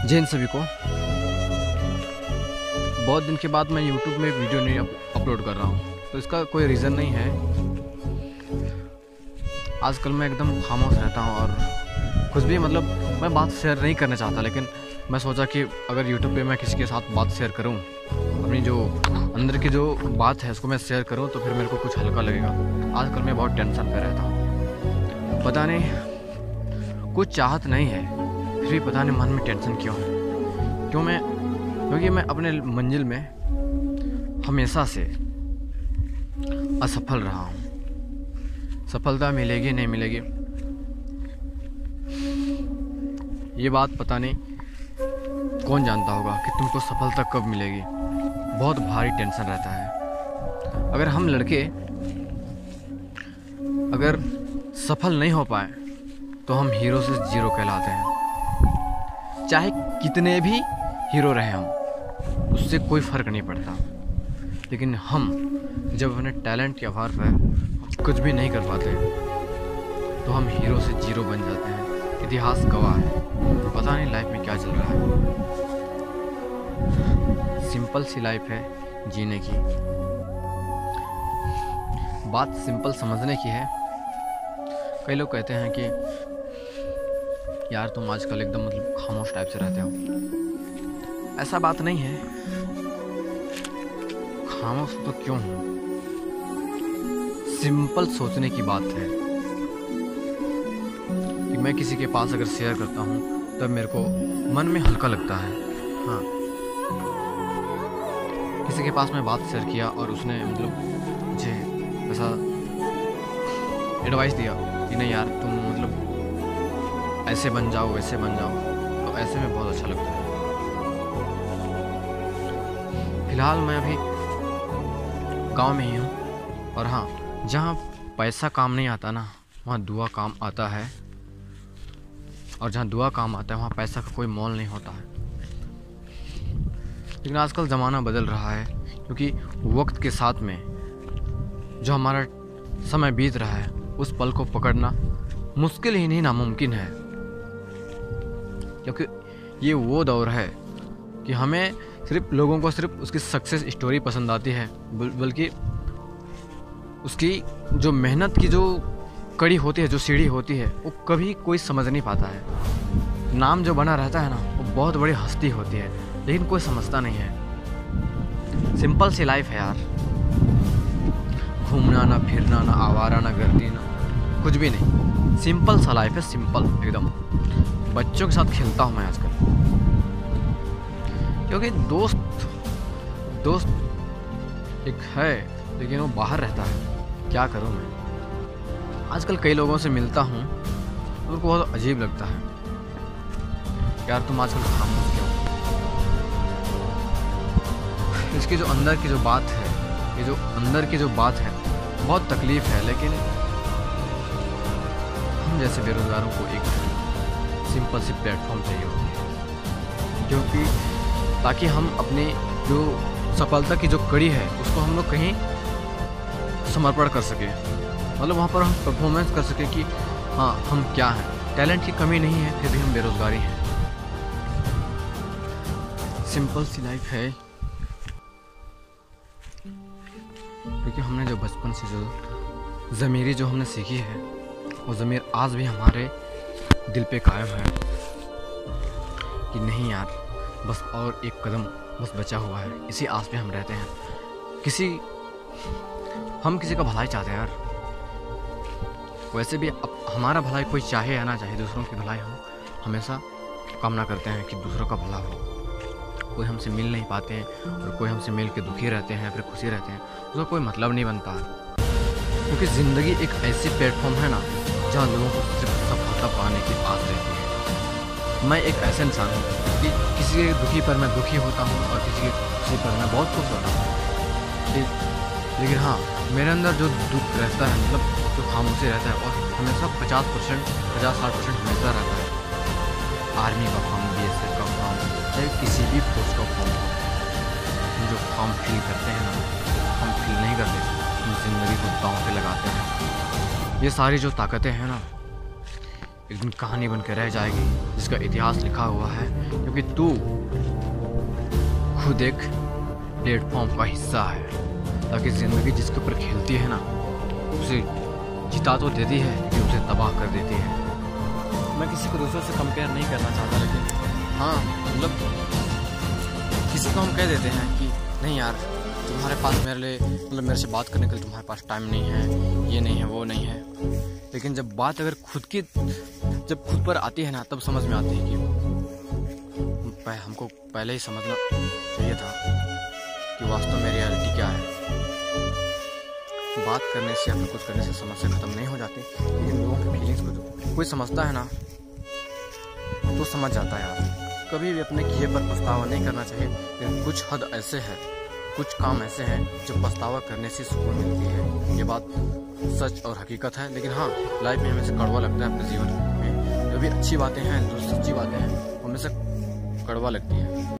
जय हिंद सभी को। बहुत दिन के बाद मैं YouTube में वीडियो नहीं अपलोड कर रहा हूँ, तो इसका कोई रीज़न नहीं है। आजकल मैं एकदम खामोश रहता हूँ और कुछ भी मैं बात शेयर नहीं करना चाहता, लेकिन मैं सोचा कि अगर YouTube पे मैं किसी के साथ बात शेयर करूँ, अपनी जो अंदर की जो बात है उसको मैं शेयर करूँ, तो फिर मेरे को कुछ हल्का लगेगा। आजकल मैं बहुत टेंशन पे रहता हूँ, पता नहीं कुछ चाहत नहीं है, फिर भी पता नहीं मन में टेंशन क्यों है। क्योंकि मैं अपने मंजिल में हमेशा से असफल रहा हूँ। सफलता मिलेगी नहीं मिलेगी ये बात पता नहीं कौन जानता होगा कि तुमको सफलता कब मिलेगी। बहुत भारी टेंशन रहता है। अगर हम लड़के अगर सफल नहीं हो पाए तो हम हीरो से जीरो कहलाते हैं। चाहे कितने भी हीरो रहे हम, उससे कोई फ़र्क नहीं पड़ता, लेकिन हम जब अपने टैलेंट के आधार पर कुछ भी नहीं कर पाते तो हम हीरो से जीरो बन जाते हैं। इतिहास गवाह है। पता नहीं लाइफ में क्या चल रहा है। सिंपल सी लाइफ है जीने की। बात सिंपल समझने की है। कई लोग कहते हैं कि यार तुम आजकल एकदम खामोश टाइप से रहते हो। ऐसा बात नहीं है, खामोश तो क्यों हूँ। सिंपल सोचने की बात है कि मैं किसी के पास अगर शेयर करता हूँ तब मेरे को मन में हल्का लगता है। हाँ, किसी के पास मैं बात शेयर किया और उसने मुझे ऐसा एडवाइस दिया कि नहीं यार तुम ऐसे बन जाओ वैसे बन जाओ, तो ऐसे में बहुत अच्छा लगता है। फिलहाल मैं अभी गांव में ही हूँ, और हाँ, जहाँ पैसा काम नहीं आता ना, वहाँ दुआ काम आता है, और जहाँ दुआ काम आता है वहाँ पैसा का कोई मोल नहीं होता है। लेकिन आजकल ज़माना बदल रहा है, क्योंकि वक्त के साथ में जो हमारा समय बीत रहा है उस पल को पकड़ना मुश्किल ही नहीं नामुमकिन है। क्योंकि ये वो दौर है कि हमें लोगों को सिर्फ उसकी सक्सेस स्टोरी पसंद आती है, बल्कि उसकी जो मेहनत की जो कड़ी होती है, जो सीढ़ी होती है, वो कभी कोई समझ नहीं पाता है। नाम जो बना रहता है ना, वो बहुत बड़ी हस्ती होती है, लेकिन कोई समझता नहीं है। सिंपल सी लाइफ है यार। घूमना ना, फिरना ना, आवारा ना, गर्दी ना, कुछ भी नहीं। सिंपल सा लाइफ है, सिंपल एकदम। बच्चों के साथ खेलता हूँ मैं आजकल, क्योंकि दोस्त एक है, लेकिन वो बाहर रहता है। क्या करूँ मैं। आजकल कई लोगों से मिलता हूँ, उनको बहुत अजीब लगता है, यार तुम आजकल खामोश क्यों। इसकी जो अंदर की जो बात है, ये जो अंदर की जो बात है, बहुत तकलीफ़ है। लेकिन हम जैसे बेरोज़गारों को एक सिंपल सी प्लेटफॉर्म चाहिए होती है, क्योंकि ताकि हम अपनी जो सफलता की जो कड़ी है उसको हम लोग कहीं समर्पण कर सकें। वहाँ पर हम परफॉर्मेंस कर सकें कि हाँ हम क्या हैं। टैलेंट की कमी नहीं है, फिर भी हम बेरोज़गारी हैं। सिंपल सी लाइफ है, क्योंकि हमने जो बचपन से जो ज़मीरी जो हमने सीखी है, वो ज़मीर आज भी हमारे दिल पे कायम है कि नहीं यार, बस और एक कदम बस बचा हुआ है। इसी आस पे हम रहते हैं। हम किसी का भलाई चाहते हैं यार। वैसे भी अब हमारा भलाई कोई चाहे या ना चाहे, दूसरों की भलाई हम हमेशा कामना करते हैं कि दूसरों का भला हो। कोई हमसे मिल नहीं पाते हैं, और कोई हमसे मिल के दुखी रहते हैं, फिर खुशी रहते हैं, उसका कोई मतलब नहीं बनता है। क्योंकि ज़िंदगी एक ऐसी प्लेटफॉर्म है ना, जहाँ लोगों को सिर्फ सफलता पाने की आस रहती है। मैं एक ऐसा इंसान हूँ कि किसी के दुखी पर मैं दुखी होता हूँ, और किसी के खुशी पर मैं बहुत खुश होता हूँ। लेकिन हाँ, मेरे अंदर जो दुख रहता है, जो खामोशी रहता है, और हमेशा 50-60% हमेशा रहता है। आर्मी का फॉर्म, BSF का फॉर्म, चाहे किसी भी पोस्ट का फॉर्म हो, हम जो फॉर्म फिल करते हैं ना, हम फिल नहीं करते, हम जिंदगी को दांव पे लगाते हैं। ये सारी जो ताकतें हैं ना, एक दिन कहानी बन के रह जाएगी जिसका इतिहास लिखा हुआ है, क्योंकि तू खुद एक प्लेटफॉर्म का हिस्सा है। ताकि ज़िंदगी जिसके ऊपर खेलती है ना, उसे जिता तो देती है लेकिन उसे तबाह कर देती है। मैं किसी को दूसरों से कंपेयर नहीं करना चाहता, लेकिन हाँ मतलब किसी को हम कह देते हैं कि नहीं यार तुम्हारे पास मेरे से बात करने के लिए तुम्हारे पास टाइम नहीं है, ये नहीं है, वो नहीं है। लेकिन जब बात अगर जब खुद पर आती है ना, तब समझ में आती है कि हमको पहले ही समझना चाहिए था कि वास्तव में रियलिटी क्या है। बात करने से या फिर कुछ करने से समस्या खत्म नहीं हो जाती, लेकिन लोगों की फीलिंग्स को कोई समझता है ना तो समझ जाता है यार। कभी भी अपने किए पर पछतावा नहीं करना चाहिए, लेकिन कुछ हद ऐसे है, कुछ काम ऐसे हैं जो पछतावा करने से सुकून मिलती है। ये बात सच और हकीकत है। लेकिन हाँ, लाइफ में हमेशा कड़वा लगता है। अपने जीवन में जो भी अच्छी बातें हैं, जो सच्ची बातें हैं, हमेशा कड़वा लगती है।